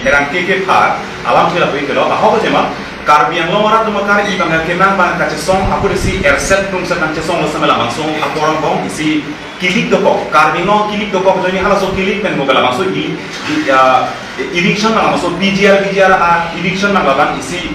Pherangke kepha alam thila pui kelo ba ho jema Karbi yang lomara tu makar ibang kenang bang kacesong aku desi erset tum sedang cesong lo samela langsung aku orang bong isi kilik dopok karbi no kilik dopok jadi halas so kilik pen mogala langsung di eviction na langsung PGR eviction na bang isi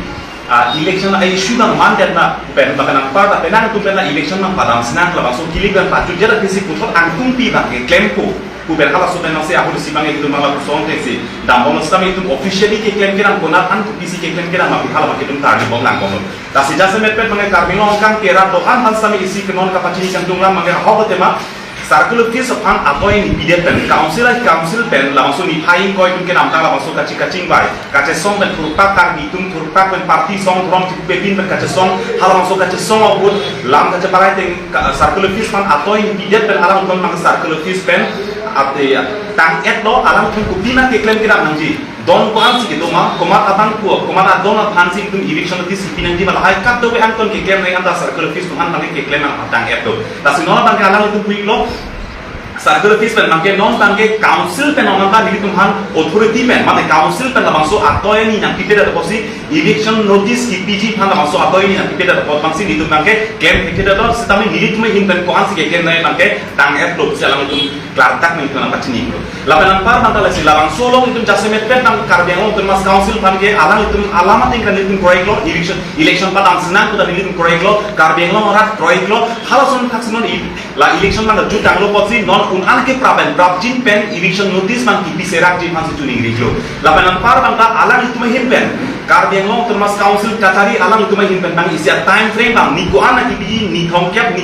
election na isu na mandat na pen bakanan parta penang tu pen na election na padang senang langsung kilik dan paju jera kisi putot angkum pi bang klaim ko Kuber halas so pen nasi aku desi bang itu malah kusong tensi dambong sami itu officially ke claim kiran konat an PC ke claim kiran mapi hala makitum tardi bong lang bong tasi jasa metpet mangai karbino kang kera to an hal sami isi kenon kapacini kang jumlah mangai hobo tema circle office of an appoint immediate pen council pen langsung ni hai koi tum kenam tang langsung kacing bai kace song pen turpak kang ditum turpak pen party song rom ti pepin pen kace song hala langsung kace song obut lam kace parai teng circle office pan appoint immediate pen alam kon mang circle office pen ate tang et lo alam kun kupina ke claim kiram nangji don ko an sigi doma komat abang ko komat adon at hansi tum eviction ti sipinan ji mala hai kat do be an kon ke claim nai anda circle office tu han mali ke claim ang tang et do tasinona bang ke alam tu puik lo circle office pen mangke non tangke council pen onanta ni tumhan authority pen mate council pen lamangso atoy ni nang pipeda posi eviction notice ki PG phan lamangso atoy ni nang pipeda pot mangsi ni tumangke claim pipeda do sitami ni tumai hin pen ko an sigi claim nai mangke tang et do salang tum klartak ni tumang pachini ko lapanan par mantala si lamangso long itum jasemet pen tang karbiang tum mas council phan ke alang itum alamat ing kan itum proyek lo election padang senang ko da itum proyek lo karbiang lo rat proyek lo halason thaksunon la election mang jutang lo potsi non un anke praben brabjin pen eviction notice man kipi serak jin man situni riglo lapanan par bangka alang itu mahin pen karbiang long termas council kacari alang itu mahin pen bang isia time frame bang niko anak kipi ni thongkep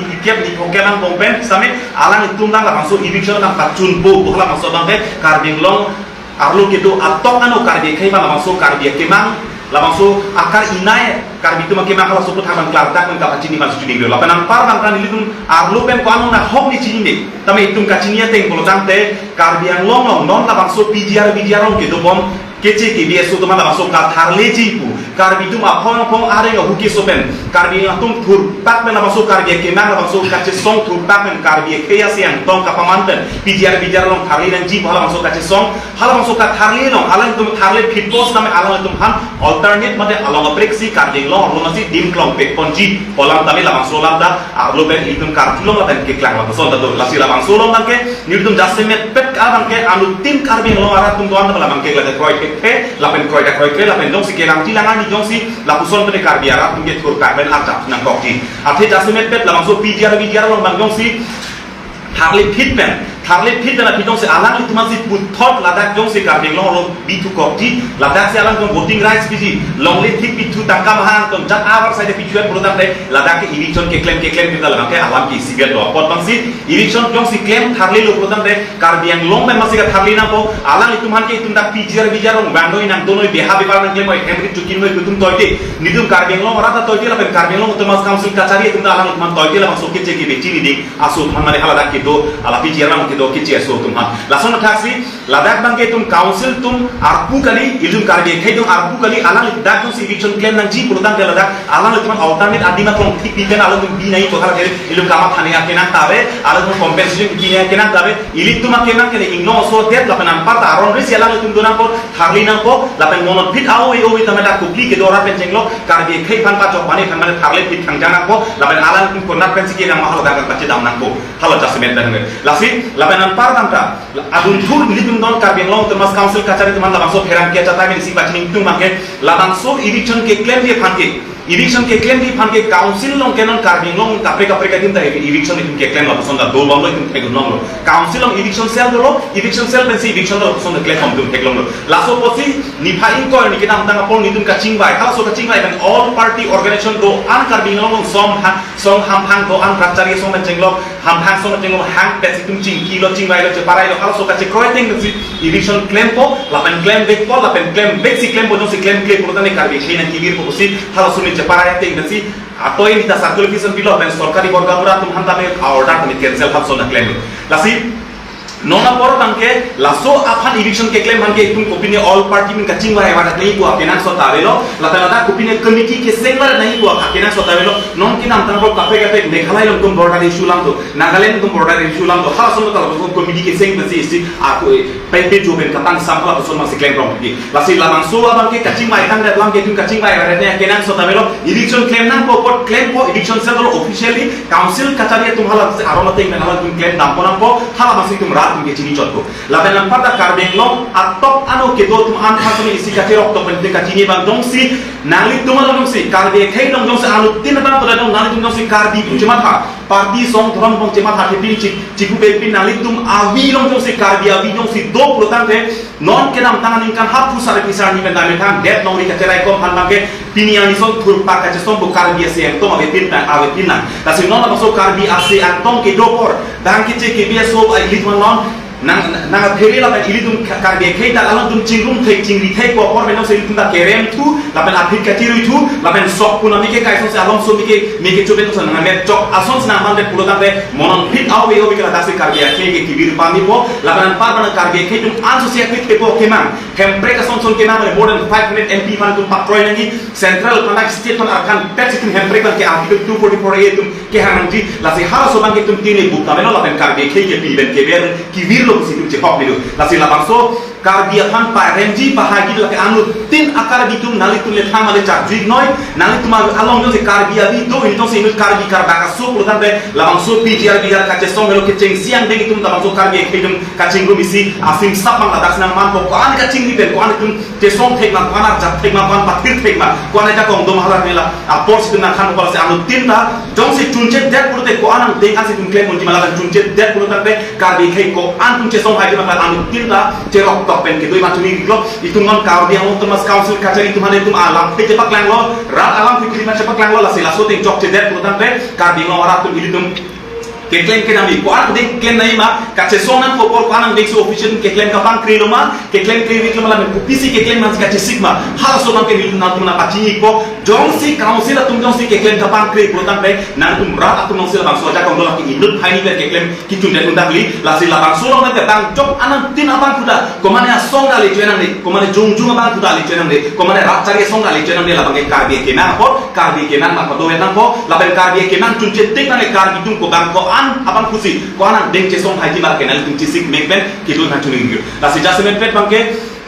ang pongpen same alang itu nang langsung eviction nang pacun bo bohla masuk bangke karbiang long arlo gitu atok anu karbiang kai bang langsung karbiang kemang langsung akar inai karbi itu makin makal sebut haman klardak men kapacini masuk judi gelo lapanan par bangkan ilitum arlo pen ko anu na hok ni cini ni tame itum kacinia teng bolotang te karbi yang long non langsung PGR ong gitu bom kece ke biasa tu mana masuk kat harle jipu karbi itu apong are nga huki sopen karbi yang tum tur pak men masuk karbi ke mang masuk kace song tur pak men karbi ke ya siang tong kapamanten PGR long harle dan jipu hala masuk kace song hala masuk kat harle long alang tum harle pitpos name alang tum han alternate mate along apreksi karbi long lo masih dim klong pe ponji polam tami la masuk lamda arlo ben itum kartulong dan ke klang la so da la sila masuk long dan ke nitum jasemet pet ka bang ke anu tim karbi long ara tum tuan la bang ke la kroy lapen kroy lapen dong si kelang tilangan ni dong si lapuson pen karbiara tum ke tur ka ben atap nang kokti athe jasemet pet la masuk PGR long bang dong si harle pitpen na pitong se alang itu masih putot ladak jong se karbiang long bitu kokti ladak se alang tong voting rights biji long le tik bitu tangka mahang tong jat awar saja pijuan program de ladak ke eviction ke claim kita lalang ke alam ki sigal do pot bangsi eviction jong si claim harle lo program de karbiang long men masih ka harle na po alang itu man ke itu tak PGR long bandoi nang donoi beha bebar nang claim oi henry chukin noi kutum toite nidum karbiang long rata toite la pen karbiang long temas council kacari itu alang itu man toite la masuk ke ceki beci ni asu man mare hala dak itu ala PGR lang do kici aso tum ha lason taksi ladak bangke tum council tum arpu kali ilum karbe kai tum arpu kali alang dak tum si eviction claim nang ji pulutan ke ladak alang tum alternate adima tong tik pikan alang tum binai to har ilum kama thane ya kenak tabe alang tum compensation binai kenak tabe ilit tum kenak ke ingno so det lapan ampar ta aron ris alang tum donang ko tharli nang ko lapan monot pit awi tamada kupli ke dora penjenglo karbe kai pan pa chok pani pan mane tharle pit kangjana ko lapan alang tum konat pensi ke nang mahal dak ka dam nang ko halo jasmen dan lasi lapanan par bangka adun tur litum don karbiang long termas council kacari teman langsung Pherangke cata men si bacning tung make langsung eviction ke claim dia phanke eviction ke claim di phanke council long kenon karbiang long kapre din ta eviction itum ke claim la sonda do bang lo itum thegum long council long eviction cell ben si eviction lo sonda claim om dum teglong lo laso posi ni phain ko ni kinam tang apol ni tum kaching bai halaso kaching bai ben all party organization do an karbiang long song hamphang do an prakcari song ben jenglok hamphang song jenglok hang pet situm ching kilo ching bai lo che parai lo halaso kache kroeting si eviction claim po lapen claim back po lapen claim back si claim po si claim purutan ni karbi khina kibir po si halaso ni paraya ting nasi atau ini kita circulation bilo dan sorkari borgamura tum hantame order kami cancel hab sona claim lasi nona por bangke laso aphan eviction ke claim bangke tum kopine all party min kaching wa ewa nahi ko apena so tabelo lata kopine committee ke sengwar nahi ko apena so tabelo non kinam tan ko kape kape meghalai lom tum border issue lam to nagaland tum border issue lam to hala so ta committee ke seng basi isi aku pente jo ben katang sampla ko so ma claim rom ki lasi lamang so bangke kaching mai tang lam ke tum kaching wa ewa ne kenan so tabelo eviction claim nam ko claim ko eviction se officially council kachari tum hala arona te men hala tum claim nam ko hala masi tum tum ke chini chotko laben lampar da karbeng long atop ano ke do tum an phasmi isi ka terok to pente ka chini bang dong si nali tum long si karbe khai long si anu tin ba to dong nali tum si karbi chima tha party song thoram bang chima tha ke pin chiku be pin nali tum awi long si karbi awi long si do protan te non ke nam tangan kan hapu sare pisar ni ben dame tham det nong ni ka terai kom han bang ke piniani so thur pa ka chesong bu karbi ase to ave pin ta ave pin na ta si non ba so karbi ase antong ke do por dang ke che ke bia so ai lit non nang pheri la ili tum karbe khai ta alam tum chingrum thai chingri thai ko por benong se tum da kerem thu la ben aphit ka tiru thu la ben sok puna mi ke kai so se alom so mi ke chobe to sa nang chok ason na man de pulo ta de monon fit awe o bi ka ta se karbe khai ke kibir pami po la ben par ban karbe khai tum an so se fit ke po ke man hem break ason son ke man more than 500 MP man tum patrol nangi central connect state on arkan pet tum hem break ke article 244 e tum ke hamanji la se hala so ban ke tum tine buk ta la ben karbe khai ke pi ben ke ber ki vir lo si tum chepok nilu la si la bangso karbi han pa renji bahagi la ke anu tin akar di tum nali tum le thang ale chak jig noi nali tum along jo se karbi abi do in to se in karbi kar ba ka so ko tan de la bangso PGR VGR ka che song melo ke cheng siang de tum ta bangso karbi ke tum ka ching ru misi asim sap mang la das nang man ko an ka ching ni ben ko an tum te song thek ma kana jap thek ma kan patir thek ma ko an ja kong do mahala mela a por si na khan ko se anu tin ta jong se chunche det ko te ko an de an se tum claim mon ji mala chunche det ko tan de karbi ke ko an tum che song hai ma anu tin ta che rok tok pen ke doi ma tumi lo itu ngon kau dia untuk mas council kacari itu mana itu alam pe cepak lang lo rat alam fikri ma cepak lang lo la sila so ting chok che det ko tan de karbi ngo ora tu ili tum ke claim ke nami ko an de claim nai ma ka che sonan ko por anang de so official ke claim ka bang krilo ma ke claim ke ma la me pisi ke claim man ka che sigma hala so man ke ni na tu na pachi ko jong si council tum jong si ke claim ka bang kri pro tan de nan tum rat atu nong sil bang so ja kong do la ki indut hai ni ke claim ki tun de undang li la si la bang so long de bang jok anang tin abang kuda ko mane song dali chenang de ko mane jung jung abang kuda li chenang de ko mane rat chari song dali chenang de la bang ke karbi ke na ko karbi ke nan ma ko do en ko la ben karbi ke nan tun che tek na le karbi tum ko bang ko abang kusi ko anang deng che song hai ti mar ke nan tum chi sik mek ben ki do na tuning la si jasmen pet bang ke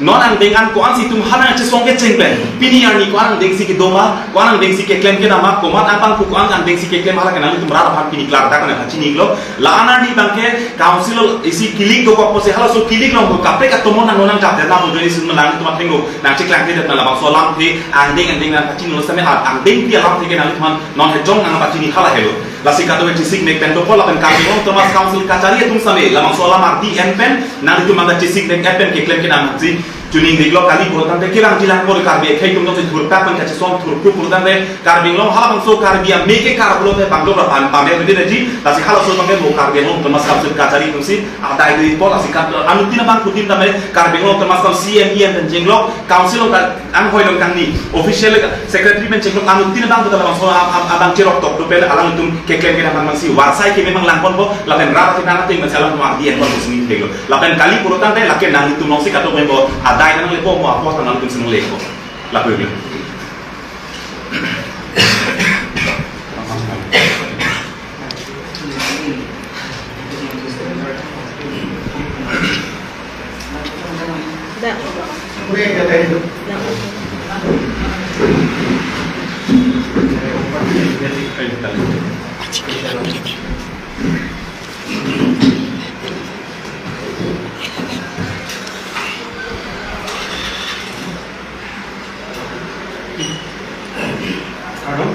non ang deng an ko an si tum hana che song ke cheng ben pini ani ko anang deng si ke doma ko anang deng si ke claim ke nama ko mat abang ku ko anang deng si ke claim hala ke nan tum ra bang pini klar ta kana chini lo la ana ni bang ke council isi kilik ko ko se hala so kilik lo ko kape ka tomon nang nang jap na mo joni sim nang tum thengo nang che klang ke na la bang so lam the ang deng na chini lo same ang deng pi lam the ke nan tum non he jong nang ba chini hala helo la si ka do chi sik mek pen to la ben ka ko tomas council ka chari tum same la bang so lam arti en pen nang tum ma chi sik mek pen ke claim ke na ji tuning diglo kali purutan de kirang jilang por karbi khai tum to thur pa pan ka chong thur ku purutan de karbi long hala bang so karbi me ke kar pulo te bang do ra pan pa me de ji ta si hala so bang mo karbi long tomas kam ka chari tum si a dai de por asi ka anu tin bang putin ta me karbi long tomas kam CME en jenglo council ka an hoi long kang ni official secretary men jenglo anu tin bang ta bang so abang cherok tok do pe alang tum ke klem ke bang si warsai ke memang langkon bo la ben ra ta na ting masalah no ardi en ko sini deglo la ben kali purutan de la ke nang tum long si ka to membo dai nang lepo mo apo tanang tum seneng leko la peugle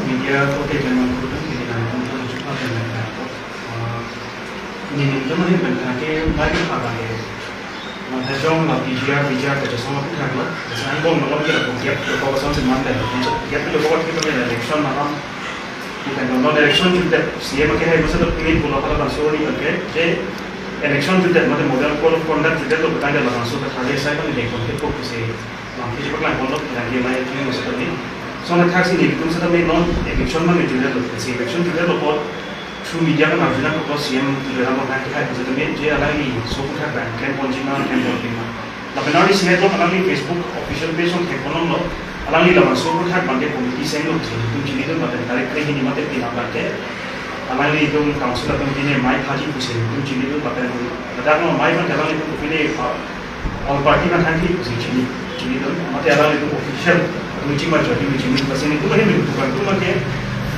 media kote jangan kurang ini nanti kita cuba dengan ini cuma ini berarti lagi apa ya? Masa jom lah PGR kerja sama kita lah. Saya bom malam kita buat kalau sama semua ada. Kita tu kalau kita punya direction malam kita kalau direction kita siapa kita harus ada pilih pulau kalau langsung ni oke. Jadi election kita macam model code of conduct kita tu kita ada langsung kita hari saya kan election kita fokus sih. Langsung cepat lah kalau kita lagi main ini maksudnya ni. So na taxi ni kung sa tabi non election man medyo dito kasi election dito po through media kan harusnya kalau CM dalam mengangkat itu jadi dia lagi so kita kan konjima tapi nanti sini tuh kan Facebook official page on ekonom lo alangli lah so kita banding komite senggol itu jadi itu pada tarik ke ini mata tidak pakai alangli itu council atau ini mai haji pusing itu jadi itu pada kadang mai kan kadang itu pilih all party kan hanti pusing jadi itu mata alangli itu official meeting macam ini pasal itu kan ini bukan itu macam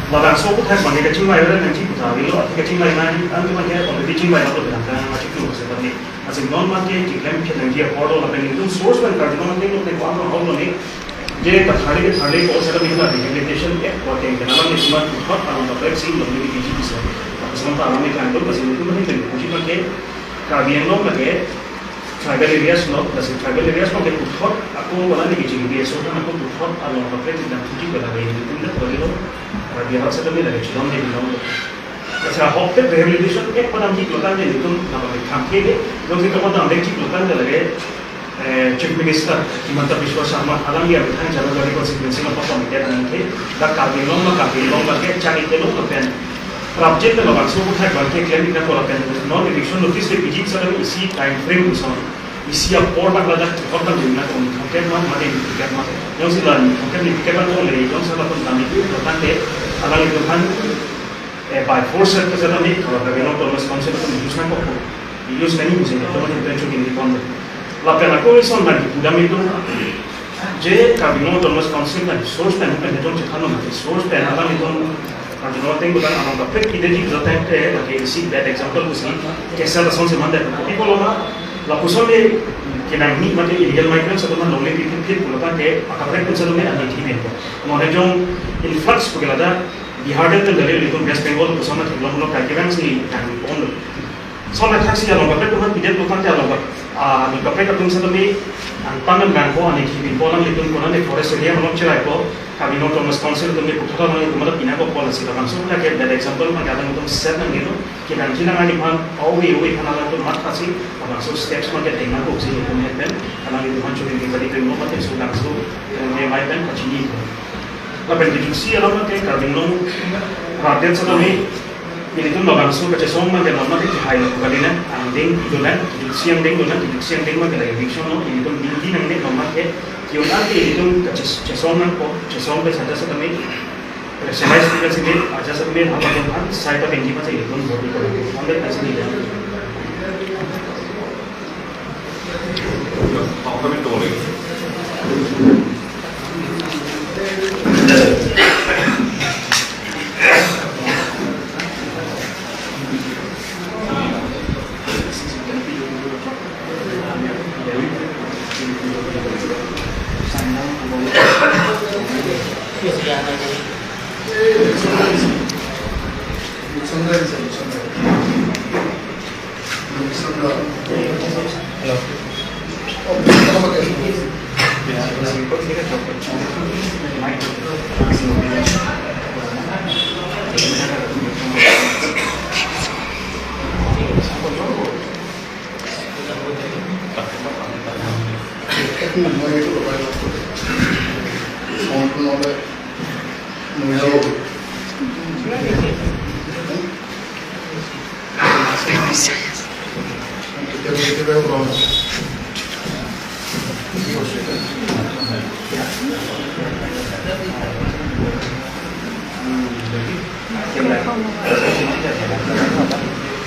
Balang so kita banding kecil mai orang nanti kita bilo atau kecil mai nanti antu macam kalau kecil mai atau berangkat macam itu seperti macam non macam kita kita dia order lah pending itu source kan kalau non macam itu kalau orang ni dia terhari ko saya itu ada implementation working kenapa ni cuma hot kalau tak sih lebih tinggi bisa sementara kami kan itu pasal itu macam itu macam kabian lo macam tribal areas lo tribal areas lo kita hot aku malah ni kecil dia so kan aku hot kalau tak tidak tinggi pada ini itu tidak boleh biar harus ada lagi cilon di dalam. Saya hope rehabilitation pada mungkin lokan jadi itu nama Pherangke ni, kalau kita pada mungkin lokan lagi Chief Minister Himanta Biswa Sharma alam dia bertanya jalan dari konsekuensi apa pemikiran nanti, dah kabilong lagi cari telur lokan. Project itu langsung kita bantu klien kita lokan. Non eviction notice di PGR sedang isi time frame usah. Isi apa orang lada orang jumlah mungkin mana dipikir mana. Yang silan mungkin dipikir mana oleh yang salah pun kami itu lokan deh. Alang itu kan by force kita sedang ni kalau kita nak terus konsep itu use nak apa use ni mesti kita macam tu cuci ni pun lapan aku isom lagi sudah itu je kami nak terus konsep dan source dan bukan itu cakap nama source dan alang itu kalau kita tengok kan alang dapat kita jadi kita tengok okay see that example mesti kisah rasul semanda tapi kalau la pusat ni kita ni macam illegal migrants atau mana oleh kita pun kan ke akan pun selalu ada di sini Mana jong influx pagkalada Bihar dan dari itu West Bengal pusat mana belum kalkulasi sih yang pun. Soalnya taksi yang lompat itu kan tidak bukan yang lompat. Di kapal itu misalnya ni tangan bangko ane kiri bolang itu pun ane forest area belum cerai ko. Kami nonton Wisconsin itu ni putra mana itu mana pindah ko policy. Langsung lah kita ada example mana kadang itu set nang itu kita nanti nang ani pan away kana itu mat kasih langsung steps mana kita tengah ko sih itu ni kan. Kalau itu kan cuma kita di rumah macam itu langsung dia main kan macam ni. Lapan diskusi alam macam kami nong rakyat sedang ni ini tu langsung kerja sama dengan nama itu high kali ni anding itu kan diskusi yang ding macam eviction no ini tu minggu nang ni nama ke yang nanti itu kerja sama ko kerja sama saja sedang ni semai sekitar sini aja sedang ni apa pun saya tak tinggi macam itu body ko ambil kasih ni dah. Apa kami tu lagi?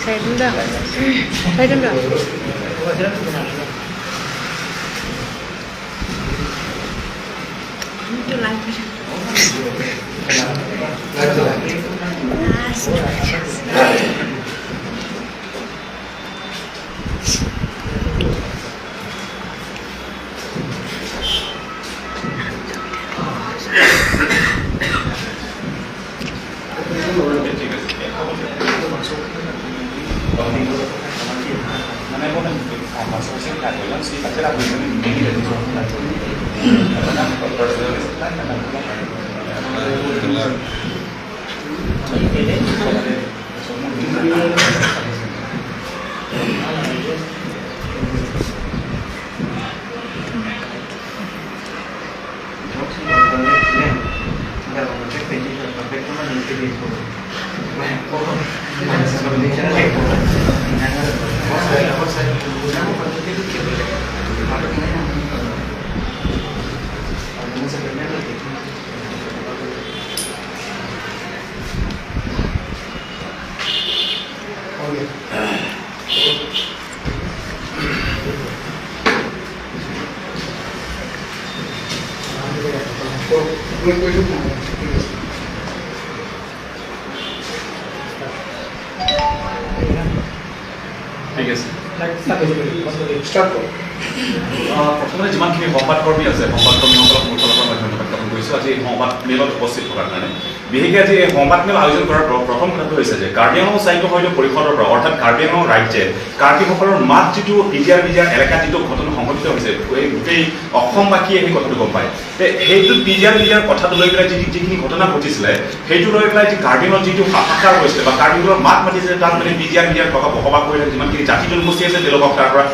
Saya denda. Itu lagi. ঠিক আছে প্ৰথমতে যিমানখিনি সংবাদকৰ্মী আছে সংবাদকৰ্মীসকলক মোৰ ফালৰ পৰা ধন্যবাদ জ্ঞাপন কৰিছোঁ আজি এই সংবাদ মেলত উপস্থিত থকাৰ কাৰণে বিশেষকৈ আজি এই সংবাদ মেল আয়োজন কৰাৰ প্ৰথম কথাটো হৈছে যে কাৰ্বি আংলং স্বায়ত্ত সহায়ক পৰিষদৰ পৰা অৰ্থাৎ কাৰ্বি আংলং ৰাজ্যে কাৰ্বিসকলৰ মাত যিটো PGR এলেকাত যিটো ঘটনা সংঘটিত হৈছে এই গোটেই অসমবাসীয়ে সেই কথাটো গম পায় সেইটো PGR কথাটো লৈ পেলাই যিখিনি ঘটনা ঘটিছিলে সেইটো লৈ পেলাই যি কাৰ্বি আংলং যিটো হাহাকাৰ হৈছিলে বা কাৰ্বিসকলৰ মাত মাতিছিলে তাত মানে PGR থকা বসবাস কৰি থাকে যিমানখিনি জাতি জনগোষ্ঠী আছে তেওঁলোকক তাৰ পৰা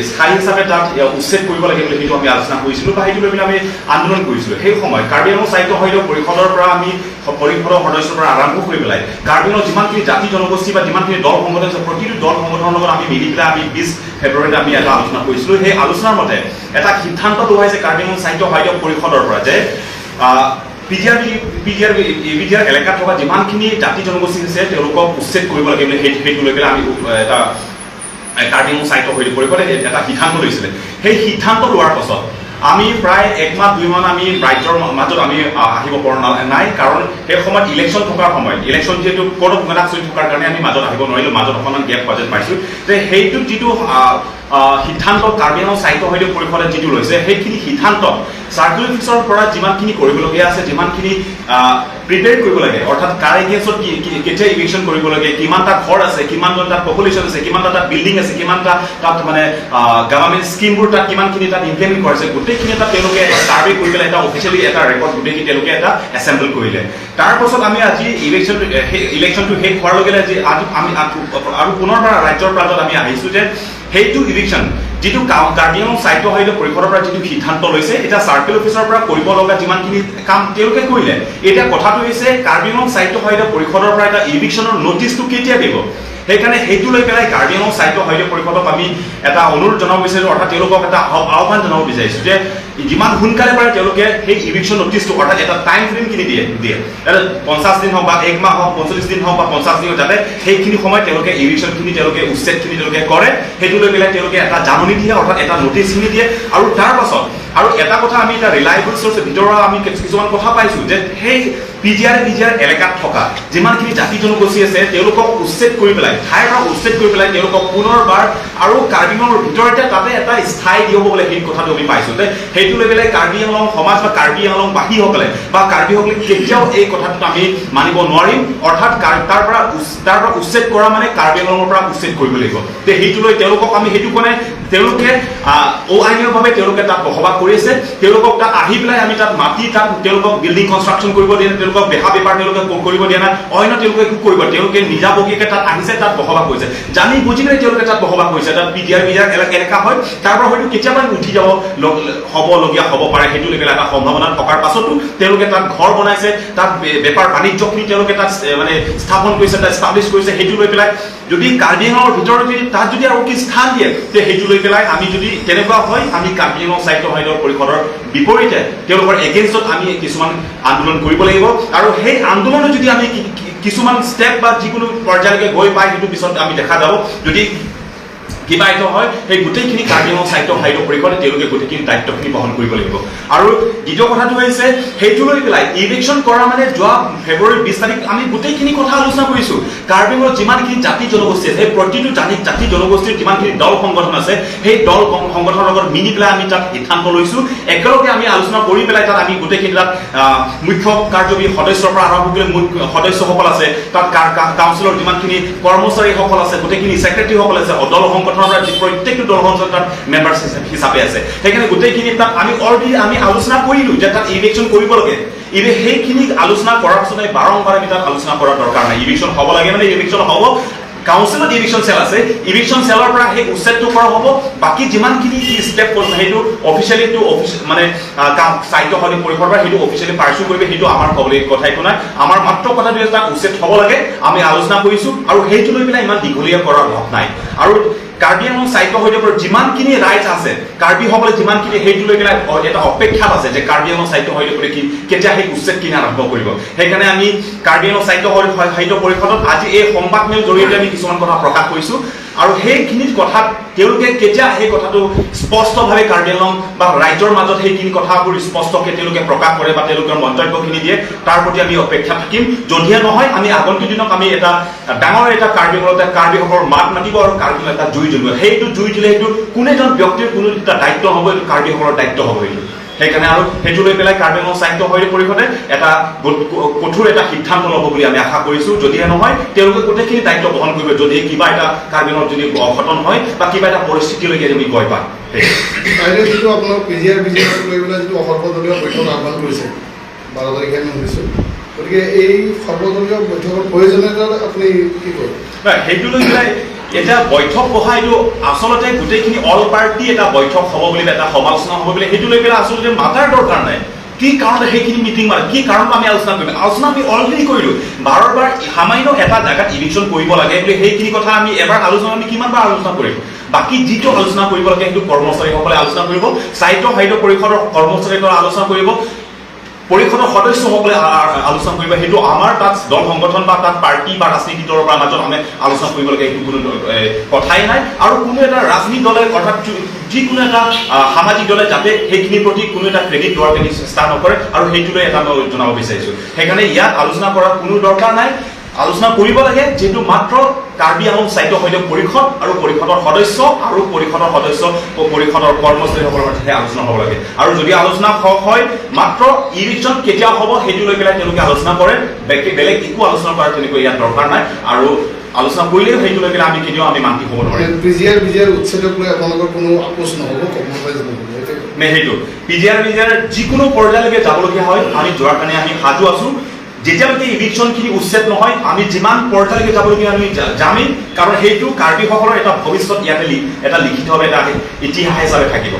স্থায়ী হিচাপে তাত উচ্ছেদ কৰিব লাগে বুলি সেইটো আমি আলোচনা কৰিছিলোঁ বা সেইটো লৈ পেলাই আমি আন্দোলন কৰিছিলোঁ সেই সময়ত কাৰ্বি আংলং স্বায়ত্ত সহায়ক পৰিষদৰ পৰা আমি পৰিষদৰ সদস্যৰ পৰা আৰম্ভ কৰি পেলাই কাৰ্বি আংলং যিমানখিনি জাতি জনগোষ্ঠী বা যিমানখিনি দল সংগঠন আছে প্ৰতিটো দল সংগঠনৰ লগত আমি মিলি পেলাই আমি 20 ফেব্ৰুৱাৰীত আমি এটা আলোচনা কৰিছিলোঁ সেই আলোচনাৰ মতে এটা সিদ্ধান্ত লোৱা হৈছে কাৰ্বি আংলং স্বায়ত্ত সহায়ক পৰিষদৰ পৰা যে PGR এলেকাত থকা যিমানখিনি জাতি জনগোষ্ঠী আছে তেওঁলোকক উচ্ছেদ কৰিব লাগে বুলি সেইটো লৈ পেলাই আমি এটা কাৰ্বি আংলং স্বায়ত্ত সহায়ক পৰিষদে এটা সিদ্ধান্ত লৈছিলে সেই সিদ্ধান্ত লোৱাৰ পাছত আমি প্ৰায় 1 মাহ 2 মাহ আমি ৰাজ্যৰ মাজত আমি আহিব পৰা নাই কাৰণ সেই সময়ত ইলেকশ্যন থকাৰ সময়ত ইলেকশ্যন যেহেতু কোড অফ কণ্ডাক্ট চলি থকাৰ কাৰণে আমি মাজত আহিব নোৱাৰিলোঁ মাজত অকণমান গেপ বাজেট পাইছোঁ যে সেইটোত যিটো সিদ্ধান্ত কাৰ্বি আংলং স্বায়ত্ত সহায়ক পৰিষদে যিটো লৈছে সেইখিনি সিদ্ধান্ত চাৰ্কুল অফিচৰ পৰা যিমানখিনি কৰিবলগীয়া আছে যিমানখিনি প্ৰিপেয়াৰ কৰিব লাগে অৰ্থাৎ কাৰ এগেইনষ্টত কেতিয়া ইভিকশ্যন কৰিব লাগে কিমানটা ঘৰ আছে কিমানজন তাত পপুলেশ্যন আছে কিমানটা তাত বিল্ডিং আছে কিমানটা তাত মানে গভৰ্ণমেণ্ট স্কিমবোৰ তাত কিমানখিনি তাত ইমপ্লিমেণ্ট কৰিছে গোটেইখিনি এটা তেওঁলোকে ছাৰ্ভে কৰি পেলাই এটা অফিচিয়েলি এটা ৰেকৰ্ড গোটেইখিনি তেওঁলোকে এটা এছেম্বল কৰিলে তাৰপাছত আমি আজি ইলেকশ্যনটো শেষ হোৱাৰ লগে লগে আমি আৰু পুনৰবাৰ ৰাজ্যৰ প্ৰান্তত আমি আহিছোঁ যে সেইটো ইভিকশ্যন যিটো কাৰ্বি আংলং স্বায়ত্ত সহায়ক পৰিষদৰ পৰা যিটো সিদ্ধান্ত লৈছে এতিয়া চাৰ্কেল অফিচৰ পৰা কৰিব লগা যিমানখিনি কাম তেওঁলোকে কৰিলে এতিয়া কথাটো হৈছে কাৰ্বি আংলং স্বায়ত্ত সহায়ক পৰিষদৰ পৰা এটা ইভিকশ্যনৰ নটিচটো কেতিয়া দিব সেইকাৰণে সেইটো লৈ পেলাই কাৰ্বি আংলং স্বায়ত্ত সহায়ক পৰিষদক আমি এটা অনুৰোধ জনাব বিচাৰিছোঁ অৰ্থাৎ তেওঁলোকক এটা আহ্বান জনাব বিচাৰিছোঁ যে যিমান সোনকালে পাৰে তেওঁলোকে সেই ইভিকশ্যন নটিচটো অৰ্থাৎ এটা টাইম ফ্ৰেমখিনি দিয়ে 50 দিন হওক বা 1 মাহ হওক 45 দিন হওক বা 50 দিন যাতে সেইখিনি সময়ত তেওঁলোকে ইভিকশ্যনখিনি তেওঁলোকে উচ্ছেদখিনি তেওঁলোকে কৰে সেইটো লৈ পেলাই তেওঁলোকে এটা জাননী দিয়ে অৰ্থাৎ এটা নটিচখিনি দিয়ে আৰু তাৰ পাছত আৰু এটা কথা আমি এটা ৰিলায়েবল চ'ৰ্চৰ ভিতৰৰ আমি কিছুমান কথা পাইছোঁ যে সেই PGR এলেকাত থকা যিমানখিনি জাতি জনগোষ্ঠী আছে তেওঁলোকক উচ্ছেদ কৰি পেলাই ঠাইৰ পৰা উচ্ছেদ কৰি পেলাই তেওঁলোকক পুনৰবাৰ আৰু কাৰ্বি আংলঙৰ ভিতৰতে তাতে এটা স্থায়ী দিব বোলে সেই কথাটো আমি পাইছোঁ যে সেইটো লৈ পেলাই কাৰ্বি আংলং সমাজ বা কাৰ্বি আংলংবাসীসকলে বা কাৰ্বিসকলে কেতিয়াও এই কথাটোত আমি মানিব নোৱাৰিম অৰ্থাৎ তাৰ পৰা উচ্ছেদ কৰা মানে কাৰ্বি আংলঙৰ পৰা উচ্ছেদ কৰিব লাগিব তে সেইটো লৈ তেওঁলোকক আমি সেইটো কোনে তেওঁলোকে অআইনীয়ভাৱে তেওঁলোকে তাত বসবাস কৰি আছে তেওঁলোকক তাত আহি পেলাই আমি তাত মাটি তাত তেওঁলোকক বিল্ডিং কনষ্ট্ৰাকশ্যন কৰিব দিয়ে তেওঁলোকক বেহা বেপাৰ তেওঁলোকে কৰিব দিয়া নাই অন্য তেওঁলোকে একো কৰিব তেওঁলোকে নিজাববীয়াকৈ তাত আহিছে তাত বসবাস কৰিছে জানি বুজি পেলাই তেওঁলোকে তাত বসবাস কৰিছে তাত PGR এলেকা হয় তাৰ পৰা হয়তো কেতিয়াবা উঠি যাব হ'বলগীয়া হ'ব পাৰে সেইটো লৈ পেলাই এটা সম্ভাৱনা থকাৰ পাছতো তেওঁলোকে তাত ঘৰ বনাইছে তাত বেপাৰ বাণিজ্যখিনি তেওঁলোকে তাত মানে স্থাপন কৰিছে তাত এষ্টাব্লিছ কৰিছে সেইটো লৈ পেলাই যদি কাৰ্বি আংলঙৰ ভিতৰত তাত যদি আৰু কি স্থান দিয়ে তে সেইটো লৈ পেলাই আমি যদি তেনেকুৱা হয় আমি কাৰ্বি আংলং স্বায়ত্ত সহায়ক পৰিষদৰ বিপৰীতে তেওঁলোকৰ এগেইনষ্টত আমি কিছুমান আন্দোলন কৰিব লাগিব আৰু সেই আন্দোলনত যদি আমি কিছুমান ষ্টেপ বা যিকোনো পৰ্যায়লৈকে গৈ পাই সেইটো পিছত আমি দেখা যাব যদি কিবা এটা হয় সেই গোটেইখিনি কাৰ্বি আংলং স্বায়ত্ত সহায়ক পৰিষদে তেওঁলোকে গোটেইখিনি দায়িত্বখিনি বহন কৰিব লাগিব আৰু দ্বিতীয় কথাটো হৈছে সেইটো লৈ পেলাই ইলেকশ্যন কৰা মানে যোৱা ফেব্ৰুৱাৰী 20 তাৰিখ আমি গোটেইখিনি কথা আলোচনা কৰিছোঁ কাৰ্বি আংলঙৰ যিমানখিনি জাতি জনগোষ্ঠী আছে সেই প্ৰতিটো জাতি জনগোষ্ঠীৰ যিমানখিনি দল সংগঠন আছে সেই দল সংগঠনৰ লগত মিলি পেলাই আমি তাত সিদ্ধান্ত লৈছোঁ একেলগে আমি আলোচনা কৰি পেলাই তাত আমি গোটেইখিনি তাত মুখ্য কাৰ্যবাহী সদস্যৰ পৰা আৰম্ভ কৰি মুখ্য সদস্যসকল আছে তাত কাউন্সিলৰ যিমানখিনি কৰ্মচাৰীসকল আছে গোটেইখিনি ছেক্ৰেটাৰীসকল আছে দল সংগঠন প্ৰত্যেকটো দল সংগঠন তাত মেম্বাৰ হিচাপে আছে সেইকাৰণে গোটেইখিনি তাত আমি অলৰেডি আমি আলোচনা কৰিলোঁ যে তাত ইলেকশ্যন কৰিব লাগে সেইখিনি আলোচনা কৰাৰ পিছত বাৰম্বাৰ আমি তাত আলোচনা কৰাৰ দৰকাৰ নাই ইলেকশ্যন হ'ব লাগে মানে ইলেকশ্যন হ'ব কাউন্সিলত ইভিকশ্যন চেল আছে ইভিকশ্যন চেলৰ পৰা সেই উচ্ছেদটো কৰা হ'ব বাকি যিমানখিনি ষ্টেপ সেইটো অফিচিয়েলি মানে সাহিত্য সদী পৰিষদৰ পৰা সেইটো অফিচিয়েলি পাৰ্চু কৰিব সেইটো আমাৰ ক'বলৈ কথা একো নাই আমাৰ মাত্ৰ কথাটো এটা উচ্ছেদ হ'ব লাগে আমি আলোচনা কৰিছো আৰু সেইটো লৈ পেলাই ইমান দীঘলীয়া কৰাৰ লাভ নাই আৰু কাৰ্বি আংলং সাহিত্য সদীৰ পৰা যিমানখিনি ৰাইটছ আছে কাৰ্বিসকলে যিমানখিনি সেইটো লৈ পেলাই এটা অপেক্ষাত আছে যে কাৰ্বি আংলং সাহিত্য সদীৰ পৰা কি কেতিয়া সেই উচ্ছেদখিনি আৰম্ভ কৰিব সেইকাৰণে আমি কাৰ্বি আংলং সাহিত্য পৰিষদত আজি এই সংবাদমেল জৰিয়তে আমি কিছুমান কথা প্ৰকাশ কৰিছো আৰু সেইখিনি কথাত তেওঁলোকে কেতিয়া সেই কথাটো স্পষ্টভাৱে কাৰ্বি আংলং বা ৰাজ্যৰ মাজত সেইখিনি কথাবোৰ স্পষ্টকৈ তেওঁলোকে প্ৰকাশ কৰে বা তেওঁলোকৰ মন্তব্যখিনি দিয়ে তাৰ প্ৰতি আমি অপেক্ষা থাকিম যদিহে নহয় আমি আগন্তুক দিনক আমি এটা ডাঙৰ এটা কাৰ্বিসকলৰ মাত মাতিব আৰু কাৰ্বি এটা জুই জ্বলোৱা সেইটো জুই দিলে সেইটো কোনো এজন ব্যক্তিৰ কোনো এটা দায়িত্ব হ'ব এইটো কাৰ্বিসকলৰ দায়িত্ব হ'ব এইটো সেইকাৰণে আৰু সেইটো লৈ পেলাই কাৰ্বি আংলং সাহিত্য সদী পৰিষদে এটা কঠোৰ এটা সিদ্ধান্ত ল'ব বুলি আমি আশা কৰিছো যদিহে নহয় তেওঁলোকে গোটেইখিনি দায়িত্ব বহন কৰিব যদি কিবা এটা কাৰ্বি আংলঙত যদি অঘটন হয় বা কিবা এটা পৰিস্থিতিলৈকে আমি গৈ পাম কাইলৈ যিটো আপোনাৰ PGR লৈ পেলাই যিটো সৰ্বদলীয় বৈঠক আহ্বান কৰিছে 12 তাৰিখে আমি শুনিছোঁ গতিকে এই সৰ্বদলীয় বৈঠকৰ প্ৰয়োজনীয়তা আপুনি কি কয় সেইটো লৈ পেলাই এটা বৈঠক বহা এইটো আচলতে গোটেইখিনি অল পাৰ্টি এটা বৈঠক হ'ব বুলি এটা সমালোচনা হ'ব বুলি সেইটো লৈ পেলাই আচলতে মাতাৰ দৰকাৰ নাই কি কাৰণত সেইখিনি মিটিং মাৰে কি কাৰণত আমি আলোচনা কৰিম আলোচনা আমি অলৰেডি কৰিলো বাৰবাৰ সামান্য এটা জাগাত ইভিকশ্যন কৰিব লাগে বুলি সেইখিনি কথা আমি এবাৰ আলোচনা আমি কিমানবাৰ আলোচনা কৰিম বাকি যিটো আলোচনা কৰিব লাগে সেইটো কৰ্মচাৰীসকলে আলোচনা কৰিব সাহিত্য পৰিষদৰ কৰ্মচাৰীসকলে আলোচনা কৰিব পৰিষদৰ সদস্যসকলে আলোচনা কৰিব সেইটো আমাৰ তাত দল সংগঠন বা তাত পাৰ্টি বা ৰাজনীতি দলৰ মাজত আমি আলোচনা কৰিব লাগে এইটো কোনো কথাই নাই আৰু কোনো এটা ৰাজনীতি দলে অৰ্থাৎ যিকোনো এটা সামাজিক দলে যাতে সেইখিনিৰ প্ৰতি কোনো এটা ক্ৰেডিট লোৱাৰ কাৰণে চেষ্টা নকৰে আৰু সেইটোলৈ এটা মই জনাব বিচাৰিছো সেইকাৰণে ইয়াত আলোচনা কৰাৰ কোনো দৰকাৰ নাই আলোচনা কৰিব লাগে যেটো মাত্ৰ কাৰ্বি আংলং সাহিত্য সদী পৰিষদ আৰু পৰিষদৰ সদস্য আৰু পৰিষদৰ কৰ্মচাৰীসকলৰ মাজত আলোচনা হ'ব লাগে আৰু যদি আলোচনা হয় মাত্ৰ ইভিকশ্যন কেতিয়া হ'ব সেইটো লৈ পেলাই তেওঁলোকে আলোচনা কৰে বেলেগ একো আলোচনা কৰাৰ তেনেকৈ ইয়াত দৰকাৰ নাই আৰু আলোচনা কৰিলে সেইটো লৈ পেলাই আমি কেতিয়াও আমি মান্তি হ'ব নোৱাৰিম PGR উচ্ছেদক লৈ আপোনালোকৰ কোনো আপোচ নহ'ব সেইটো PGR যিকোনো পৰ্যায়লৈকে যাবলগীয়া হয় আমি যোৱাৰ কাৰণে আমি সাজু আছো যেতিয়ালৈকে ইভিকশ্যনখিনি উচ্ছেদ নহয় আমি যিমান পৰ্যায়লৈকে যাবলগীয়া আমি যামেই কাৰণ সেইটো কাৰ্বিসকলৰ এটা ভৱিষ্যত ইয়াতে এটা লিখিতভাৱে এটা ইতিহাস হিচাপে থাকিব